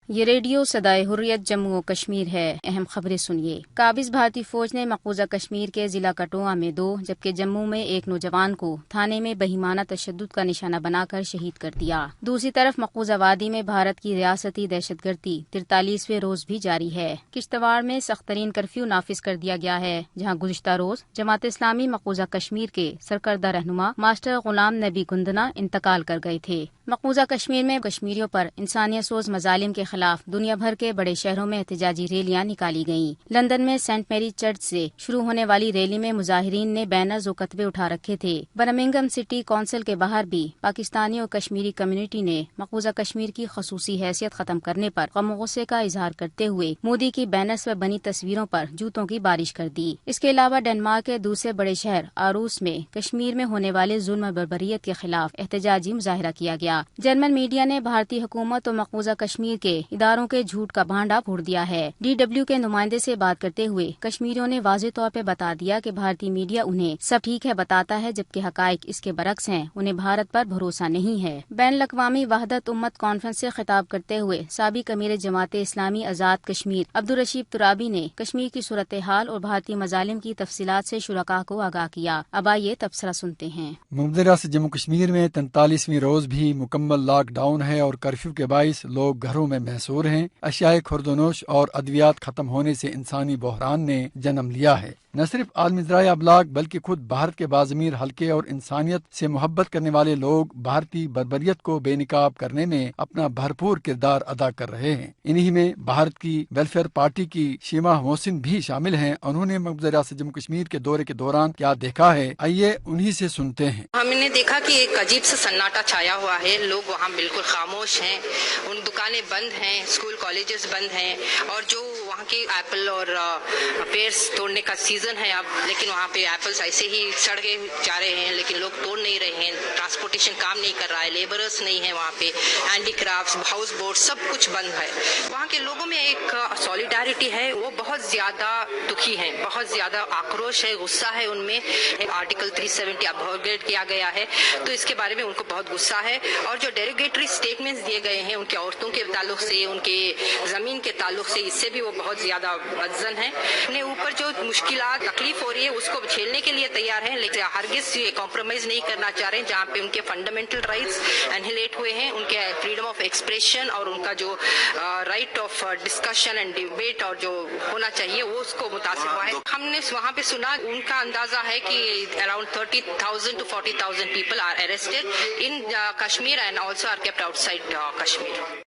یہ ریڈیو صدائے حریت جموں و کشمیر ہے۔ اہم خبریں سنیے۔ قابض بھارتی فوج نے مقبوضہ کشمیر کے ضلع کٹھوعہ میں 2 جبکہ جموں میں 1 نوجوان کو تھانے میں بہیمانہ تشدد کا نشانہ بنا کر شہید کر دیا۔ دوسری طرف مقبوضہ وادی میں بھارت کی ریاستی دہشت گردی 43ویں روز بھی جاری ہے۔ کشتواڑ میں سخت ترین کرفیو نافذ کر دیا گیا ہے، جہاں گزشتہ روز جماعت اسلامی مقبوضہ کشمیر کے سرکردہ رہنما ماسٹر غلام نبی گندنا انتقال کر گئے تھے۔ مقبوضہ کشمیر میں کشمیریوں پر انسانیت سوز مظالم کے خلاف دنیا بھر کے بڑے شہروں میں احتجاجی ریلیاں نکالی گئیں۔ لندن میں سینٹ میری چرچ سے شروع ہونے والی ریلی میں مظاہرین نے بینرز و کتبے اٹھا رکھے تھے۔ برمنگھم سٹی کونسل کے باہر بھی پاکستانی اور کشمیری کمیونٹی نے مقبوضہ کشمیر کی خصوصی حیثیت ختم کرنے پر غم و غصے کا اظہار کرتے ہوئے مودی کی بینرز پر بنی تصویروں پر جوتوں کی بارش کر دی۔ اس کے علاوہ ڈنمارک کے دوسرے بڑے شہر آروس میں کشمیر میں ہونے والے ظلم و بربریت کے خلاف احتجاجی مظاہرہ کیا گیا۔ جرمن میڈیا نے بھارتی حکومت اور مقبوضہ کشمیر کے اداروں کے جھوٹ کا بھانڈا پھوڑ دیا ہے۔ DW کے نمائندے سے بات کرتے ہوئے کشمیریوں نے واضح طور پہ بتا دیا کہ بھارتی میڈیا انہیں سب ٹھیک ہے بتاتا ہے، جبکہ حقائق اس کے برعکس ہیں۔ انہیں بھارت پر بھروسہ نہیں ہے۔ بین الاقوامی وحدت امت کانفرنس سے خطاب کرتے ہوئے سابق امیر جماعت اسلامی آزاد کشمیر عبدالرشید ترابی نے کشمیر کی صورتحال اور بھارتی مظالم کی تفصیلات سے شرکاء کو آگاہ کیا۔ اب آئیے تبصرہ سنتے ہیں۔ مقبوضہ ریاست جموں کشمیر میں 43ویں روز بھی مکمل لاک ڈاؤن ہے اور کرفیو کے باعث لوگ گھروں میں محصور ہیں۔ اشیاء خوردونوش اور ادویات ختم ہونے سے انسانی بحران نے جنم لیا ہے۔ نہ صرف عالمی ذرائع ابلاغ بلکہ خود بھارت کے باضمیر حلقے اور انسانیت سے محبت کرنے والے لوگ بھارتی بربریت کو بے نقاب کرنے میں اپنا بھرپور کردار ادا کر رہے ہیں۔ انہی میں بھارت کی ویلفیئر پارٹی کی شیما محسن بھی شامل ہیں۔ انہوں نے مقبوضہ ریاست جموں کشمیر کے دورے کے دوران کیا دیکھا ہے، آئیے انہی سے سنتے ہیں۔ ہم نے دیکھا کہ ایک عجیب سا سناٹا چھایا ہوا ہے، لوگ وہاں بالکل خاموش ہیں، ان دکانیں بند ہیں، اسکول کالجز بند ہیں، اور جو وہاں کے ایپل اور پیرس توڑنے کا سیزن ہے اب، لیکن وہاں پہ ایپلز ایسے ہی سڑے جا رہے ہیں، لیکن لوگ توڑ نہیں رہے ہیں، ٹرانسپورٹیشن کام نہیں کر رہا ہے، لیبرز نہیں ہیں وہاں پہ، ہینڈی کرافٹس، ہاؤس بوٹ سب کچھ بند ہے۔ وہاں کے لوگوں میں ایک سولیڈیرٹی ہے، وہ بہت زیادہ دکھی ہیں، بہت زیادہ آکروش ہے، غصہ ہے ان میں۔ آرٹیکل 370 ابروگیٹ کیا گیا ہے، تو اس کے بارے میں ان کو بہت غصہ ہے، اور جو ڈیروگیٹری سٹیٹمنٹس دیے گئے ہیں ان کے عورتوں کے تعلق سے، ان کے زمین کے تعلق سے، اس سے بھی وہ بہت زیادہ بدظن ہیں۔ اپنے اوپر جو مشکلات تکلیف ہو رہی ہے اس کو جھیلنے کے لیے تیار ہیں، لیکن ہرگز یہ کمپرومائز نہیں کرنا چاہ رہے ہیں۔ جہاں پہ ان کے فنڈامنٹل رائٹس انہیلیٹ ہوئے ہیں، ان کے فریڈم آف ایکسپریشن اور ان کا جو right of discussion and debate اور جو ہونا چاہیے وہ اس کو متاثر ہوا ہے۔ ہم نے وہاں پہ سنا، ان کا اندازہ ہے کہ around 30,000 to 40,000 people are arrested in Kashmir and also are kept outside Kashmir.